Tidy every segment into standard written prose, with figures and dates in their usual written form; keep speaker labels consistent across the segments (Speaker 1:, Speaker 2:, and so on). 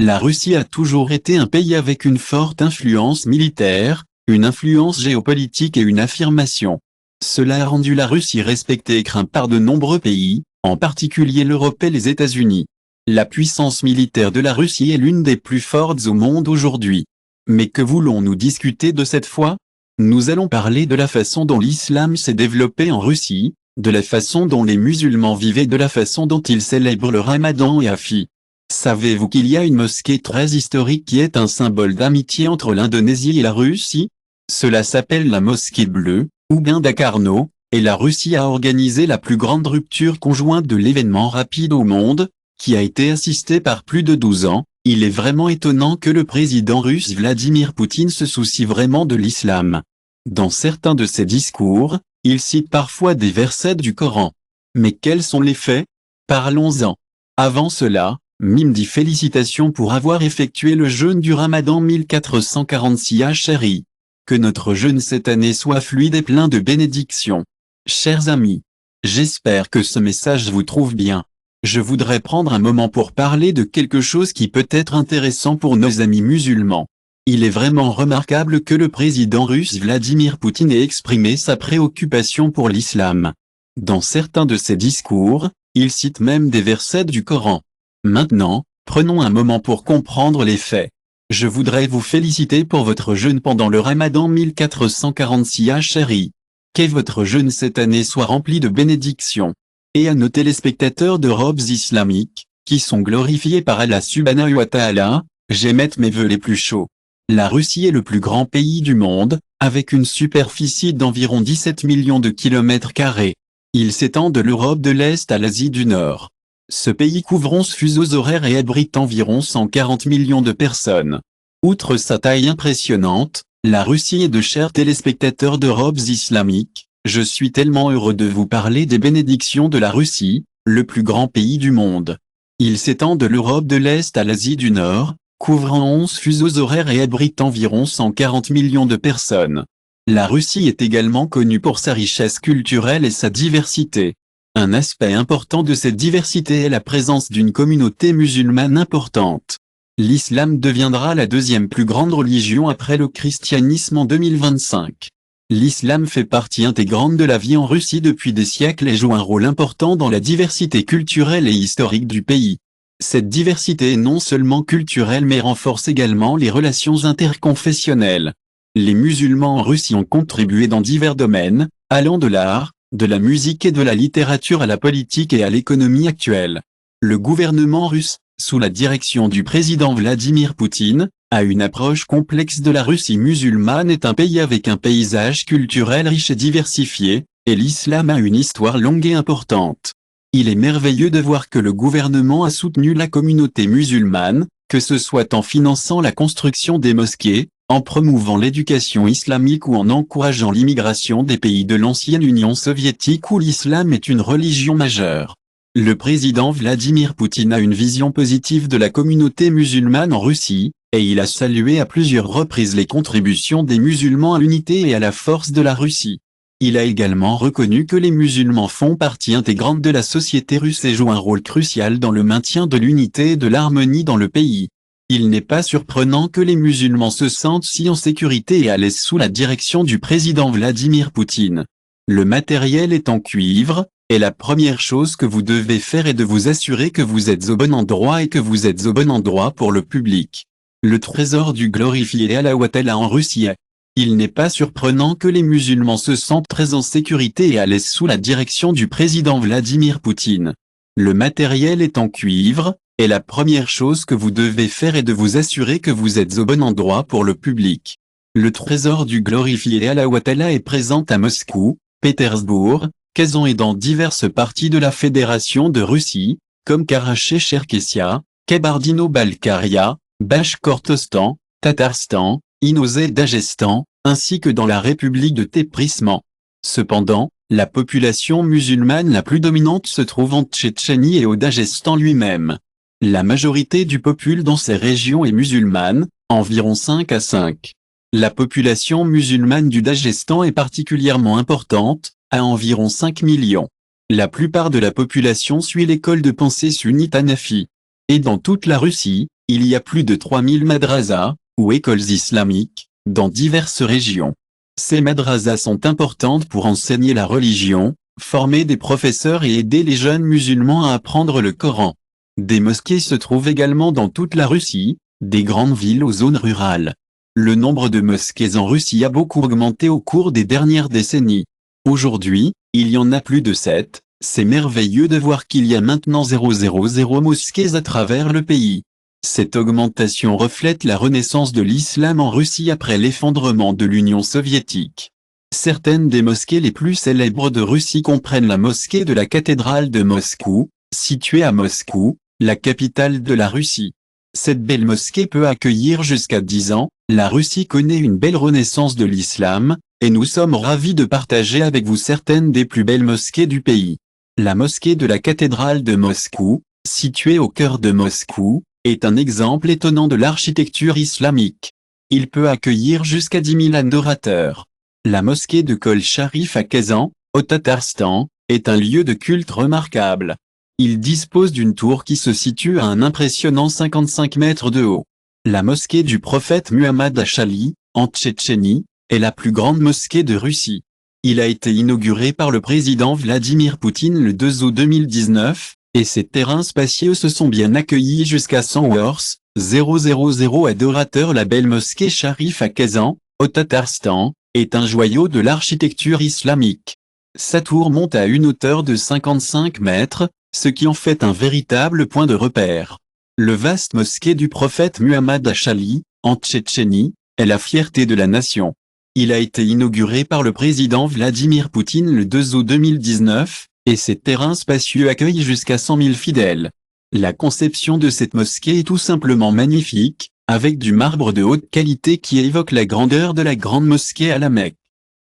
Speaker 1: La Russie a toujours été un pays avec une forte influence militaire, une influence géopolitique et une affirmation. Cela a rendu la Russie respectée et crainte par de nombreux pays, en particulier l'Europe et les États-Unis. La puissance militaire de la Russie est l'une des plus fortes au monde aujourd'hui. Mais que voulons-nous discuter de cette fois? Nous allons parler de la façon dont l'islam s'est développé en Russie, de la façon dont les musulmans vivaient, de la façon dont ils célèbrent le Ramadan et Hafi. Savez-vous qu'il y a une mosquée très historique qui est un symbole d'amitié entre l'Indonésie et la Russie? Cela s'appelle la mosquée bleue, ou bien Dakarno, et la Russie a organisé la plus grande rupture conjointe de l'événement rapide au monde, qui a été assistée par plus de 12 ans. Il est vraiment étonnant que le président russe Vladimir Poutine se soucie vraiment de l'islam. Dans certains de ses discours, il cite parfois des versets du Coran. Mais quels sont les faits? Parlons-en. Avant cela, Mime dit félicitations pour avoir effectué le jeûne du Ramadan 1446 HRI. Que notre jeûne cette année soit fluide et plein de bénédictions. Chers amis, j'espère que ce message vous trouve bien. Je voudrais prendre un moment pour parler de quelque chose qui peut être intéressant pour nos amis musulmans. Il est vraiment remarquable que le président russe Vladimir Poutine ait exprimé sa préoccupation pour l'islam. Dans certains de ses discours, il cite même des versets du Coran. Maintenant, prenons un moment pour comprendre les faits. Je voudrais vous féliciter pour votre jeûne pendant le Ramadan 1446 HRI. Que votre jeûne cette année soit rempli de bénédictions. Et à nos téléspectateurs d'Europe islamiques, qui sont glorifiés par Allah subhanahu wa ta'ala, j'émette mes vœux les plus chauds. La Russie est le plus grand pays du monde, avec une superficie d'environ 17 millions de kilomètres carrés. Il s'étend de l'Europe de l'Est à l'Asie du Nord. Ce pays couvre 11 fuseaux horaires et abrite environ 140 millions de personnes. Outre sa taille impressionnante, la Russie est de chers téléspectateurs d'Europe islamiques. Je suis tellement heureux de vous parler des bénédictions de la Russie, le plus grand pays du monde. Il s'étend de l'Europe de l'Est à l'Asie du Nord, couvrant 11 fuseaux horaires et abrite environ 140 millions de personnes. La Russie est également connue pour sa richesse culturelle et sa diversité. Un aspect important de cette diversité est la présence d'une communauté musulmane importante. L'islam deviendra la deuxième plus grande religion après le christianisme en 2025. L'islam fait partie intégrante de la vie en Russie depuis des siècles et joue un rôle important dans la diversité culturelle et historique du pays. Cette diversité est non seulement culturelle mais renforce également les relations interconfessionnelles. Les musulmans en Russie ont contribué dans divers domaines, allant de l'art, de la musique et de la littérature à la politique et à l'économie actuelle. Le gouvernement russe, sous la direction du président Vladimir Poutine, a une approche complexe de la Russie musulmane est un pays avec un paysage culturel riche et diversifié, et l'islam a une histoire longue et importante. Il est merveilleux de voir que le gouvernement a soutenu la communauté musulmane, que ce soit en finançant la construction des mosquées, en promouvant l'éducation islamique ou en encourageant l'immigration des pays de l'ancienne Union soviétique où l'islam est une religion majeure. Le président Vladimir Poutine a une vision positive de la communauté musulmane en Russie, et il a salué à plusieurs reprises les contributions des musulmans à l'unité et à la force de la Russie. Il a également reconnu que les musulmans font partie intégrante de la société russe et jouent un rôle crucial dans le maintien de l'unité et de l'harmonie dans le pays. Il n'est pas surprenant que les musulmans se sentent si en sécurité et à l'aise sous la direction du président Vladimir Poutine. Le matériel est en cuivre, et la première chose que vous devez faire est de vous assurer que vous êtes au bon endroit et que vous êtes au bon endroit pour le public. Le trésor du glorifié Allah wa ta'ala en Russie est. Il n'est pas surprenant que les musulmans se sentent très en sécurité et à l'aise sous la direction du président Vladimir Poutine. Le matériel est en cuivre, et la première chose que vous devez faire est de vous assurer que vous êtes au bon endroit pour le public. Le trésor du glorifié Allah wa ta'ala est présent à Moscou, Pétersbourg, Kazan et dans diverses parties de la Fédération de Russie, comme Karachay-Cherkessia, Kabardino-Balkaria, Bashkortostan, Tatarstan, Inozé-Daghestan, ainsi que dans la République de Téprisman. Cependant, la population musulmane la plus dominante se trouve en Tchétchénie et au Daghestan lui-même. La majorité du peuple dans ces régions est musulmane, environ 5 à 5. La population musulmane du Daghestan est particulièrement importante, à environ 5 millions. La plupart de la population suit l'école de pensée sunnite Hanafi. Et dans toute la Russie, Il y a plus de 3000 madrasas, ou écoles islamiques, dans diverses régions. Ces madrasas sont importantes pour enseigner la religion, former des professeurs et aider les jeunes musulmans à apprendre le Coran. Des mosquées se trouvent également dans toute la Russie, des grandes villes aux zones rurales. Le nombre de mosquées en Russie a beaucoup augmenté au cours des dernières décennies. Aujourd'hui, il y en a plus de 7, c'est merveilleux de voir qu'il y a maintenant 000 mosquées à travers le pays. Cette augmentation reflète la renaissance de l'islam en Russie après l'effondrement de l'Union soviétique. Certaines des mosquées les plus célèbres de Russie comprennent la mosquée de la cathédrale de Moscou, située à Moscou, la capitale de la Russie. Cette belle mosquée peut accueillir jusqu'à 10 ans. La Russie connaît une belle renaissance de l'islam, et nous sommes ravis de partager avec vous certaines des plus belles mosquées du pays. La mosquée de la cathédrale de Moscou, située au cœur de Moscou, est un exemple étonnant de l'architecture islamique. Il peut accueillir jusqu'à 10 000 adorateurs. La mosquée de Kol Sharif à Kazan, au Tatarstan, est un lieu de culte remarquable. Il dispose d'une tour qui se situe à un impressionnant 55 mètres de haut. La mosquée du prophète Muhammad à Chali, en Tchétchénie, est la plus grande mosquée de Russie. Il a été inauguré par le président Vladimir Poutine le 2 août 2019, et ses terrains spacieux se sont bien accueillis jusqu'à 100 adorateurs. La belle mosquée Sharif à Kazan, au Tatarstan, est un joyau de l'architecture islamique. Sa tour monte à une hauteur de 55 mètres, ce qui en fait un véritable point de repère. Le vaste mosquée du prophète Muhammad à Chali, en Tchétchénie, est la fierté de la nation. Il a été inauguré par le président Vladimir Poutine le 2 août 2019, et ses terrains spacieux accueillent jusqu'à 100 000 fidèles. La conception de cette mosquée est tout simplement magnifique, avec du marbre de haute qualité qui évoque la grandeur de la grande mosquée à la Mecque.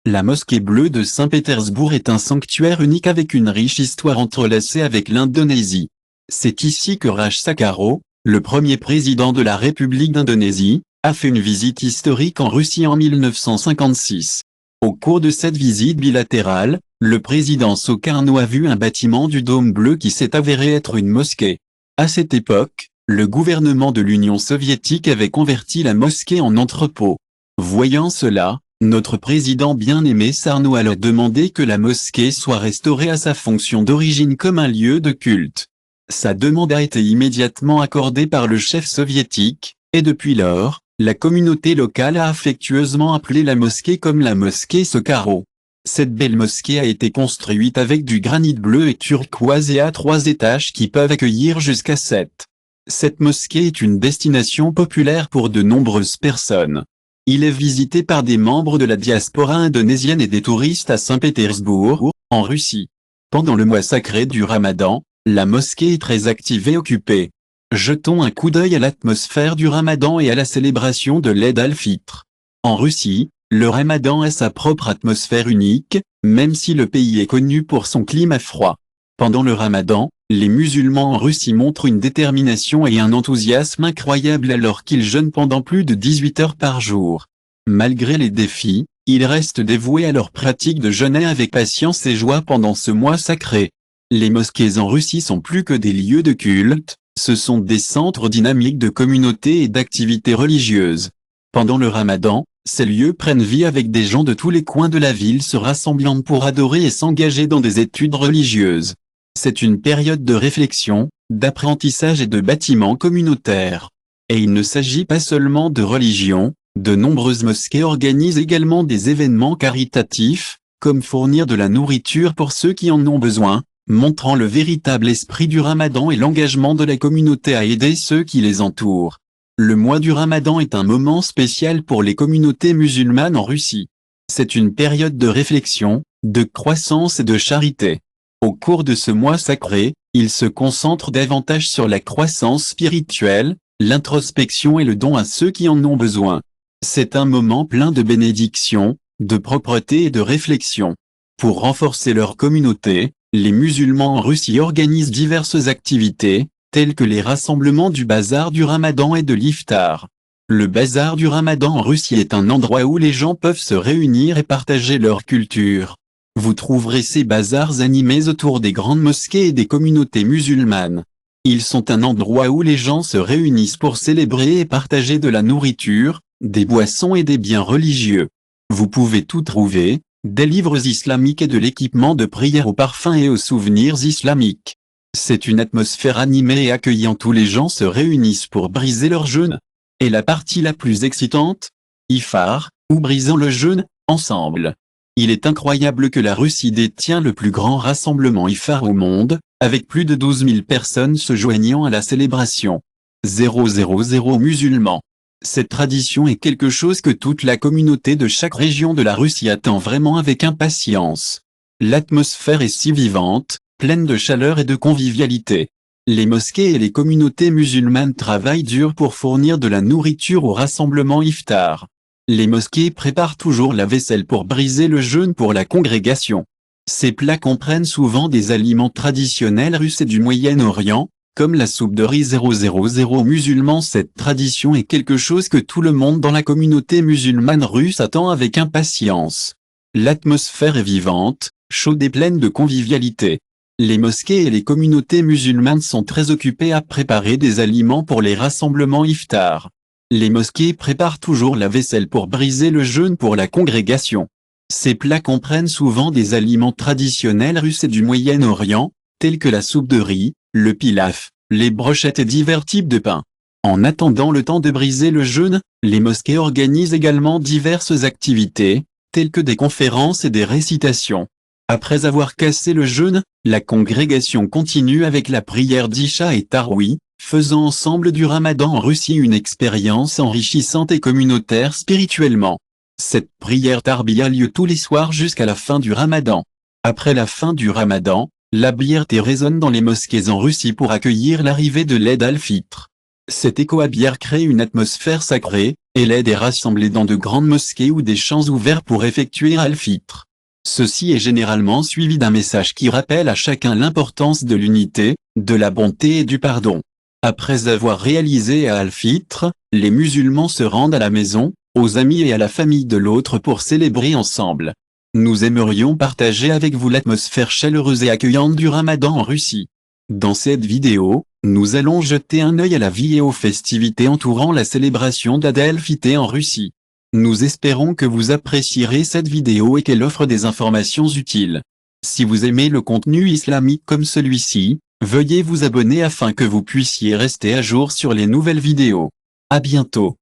Speaker 1: La mosquée bleue de Saint-Pétersbourg est un sanctuaire unique avec une riche histoire entrelacée avec l'Indonésie. C'est ici que Raj Sakharov, le premier président de la République d'Indonésie, a fait une visite historique en Russie en 1956. Au cours de cette visite bilatérale, le président Sukarno a vu un bâtiment du Dôme bleu qui s'est avéré être une mosquée. À cette époque, le gouvernement de l'Union soviétique avait converti la mosquée en entrepôt. Voyant cela, notre président bien-aimé Sarno a alors demandé que la mosquée soit restaurée à sa fonction d'origine comme un lieu de culte. Sa demande a été immédiatement accordée par le chef soviétique, et depuis lors, la communauté locale a affectueusement appelé la mosquée comme la mosquée Sakharov. Cette belle mosquée a été construite avec du granit bleu et turquoise et à 3 étages qui peuvent accueillir jusqu'à 7. Cette mosquée est une destination populaire pour de nombreuses personnes. Il est visité par des membres de la diaspora indonésienne et des touristes à Saint-Pétersbourg, en Russie. Pendant le mois sacré du Ramadan, la mosquée est très active et occupée. Jetons un coup d'œil à l'atmosphère du Ramadan et à la célébration de l'Eid al-Fitr. En Russie, le Ramadan a sa propre atmosphère unique, même si le pays est connu pour son climat froid. Pendant le Ramadan, les musulmans en Russie montrent une détermination et un enthousiasme incroyables alors qu'ils jeûnent pendant plus de 18 heures par jour. Malgré les défis, ils restent dévoués à leur pratique de jeûner avec patience et joie pendant ce mois sacré. Les mosquées en Russie sont plus que des lieux de culte, ce sont des centres dynamiques de communauté et d'activités religieuses. Pendant le Ramadan, ces lieux prennent vie avec des gens de tous les coins de la ville se rassemblant pour adorer et s'engager dans des études religieuses. C'est une période de réflexion, d'apprentissage et de bâtiment communautaire. Et il ne s'agit pas seulement de religion, de nombreuses mosquées organisent également des événements caritatifs, comme fournir de la nourriture pour ceux qui en ont besoin, montrant le véritable esprit du Ramadan et l'engagement de la communauté à aider ceux qui les entourent. Le mois du Ramadan est un moment spécial pour les communautés musulmanes en Russie. C'est une période de réflexion, de croissance et de charité. Au cours de ce mois sacré, il se concentre davantage sur la croissance spirituelle, l'introspection et le don à ceux qui en ont besoin. C'est un moment plein de bénédictions, de propreté et de réflexion. Pour renforcer leur communauté, les musulmans en Russie organisent diverses activités, telles que les rassemblements du bazar du Ramadan et de l'Iftar. Le bazar du Ramadan en Russie est un endroit où les gens peuvent se réunir et partager leur culture. Vous trouverez ces bazars animés autour des grandes mosquées et des communautés musulmanes. Ils sont un endroit où les gens se réunissent pour célébrer et partager de la nourriture, des boissons et des biens religieux. Vous pouvez tout trouver, des livres islamiques et de l'équipement de prière aux parfums et aux souvenirs islamiques. C'est une atmosphère animée et accueillante où les gens se réunissent pour briser leur jeûne. Et la partie la plus excitante, Iftar, ou brisant le jeûne, ensemble. Il est incroyable que la Russie détient le plus grand rassemblement Iftar au monde, avec plus de 12 000 personnes se joignant à la célébration. 000 musulmans. Cette tradition est quelque chose que toute la communauté de chaque région de la Russie attend vraiment avec impatience. L'atmosphère est si vivante, pleine de chaleur et de convivialité. Les mosquées et les communautés musulmanes travaillent dur pour fournir de la nourriture au rassemblement Iftar. Les mosquées préparent toujours la vaisselle pour briser le jeûne pour la congrégation. Ces plats comprennent souvent des aliments traditionnels russes et du Moyen-Orient, comme la soupe de riz 000 musulmans. Cette tradition est quelque chose que tout le monde dans la communauté musulmane russe attend avec impatience. L'atmosphère est vivante, chaude et pleine de convivialité. Les mosquées et les communautés musulmanes sont très occupées à préparer des aliments pour les rassemblements Iftar. Les mosquées préparent toujours la vaisselle pour briser le jeûne pour la congrégation. Ces plats comprennent souvent des aliments traditionnels russes et du Moyen-Orient, tels que la soupe de riz, le pilaf, les brochettes et divers types de pain. En attendant le temps de briser le jeûne, les mosquées organisent également diverses activités, telles que des conférences et des récitations. Après avoir cassé le jeûne, la congrégation continue avec la prière d'Isha et Taroui, faisant ensemble du Ramadan en Russie une expérience enrichissante et communautaire spirituellement. Cette prière Tarbi a lieu tous les soirs jusqu'à la fin du Ramadan. Après la fin du Ramadan, la bière thé résonne dans les mosquées en Russie pour accueillir l'arrivée de l'Eid al-Fitr. Cet écho à bière crée une atmosphère sacrée, et l'Eid est rassemblée dans de grandes mosquées ou des champs ouverts pour effectuer al-Fitr. Ceci est généralement suivi d'un message qui rappelle à chacun l'importance de l'unité, de la bonté et du pardon. Après avoir réalisé al-Fitr, les musulmans se rendent à la maison, aux amis et à la famille de l'autre pour célébrer ensemble. Nous aimerions partager avec vous l'atmosphère chaleureuse et accueillante du Ramadan en Russie. Dans cette vidéo, nous allons jeter un œil à la vie et aux festivités entourant la célébration d'Eid al-Fitr en Russie. Nous espérons que vous apprécierez cette vidéo et qu'elle offre des informations utiles. Si vous aimez le contenu islamique comme celui-ci, veuillez vous abonner afin que vous puissiez rester à jour sur les nouvelles vidéos. À bientôt.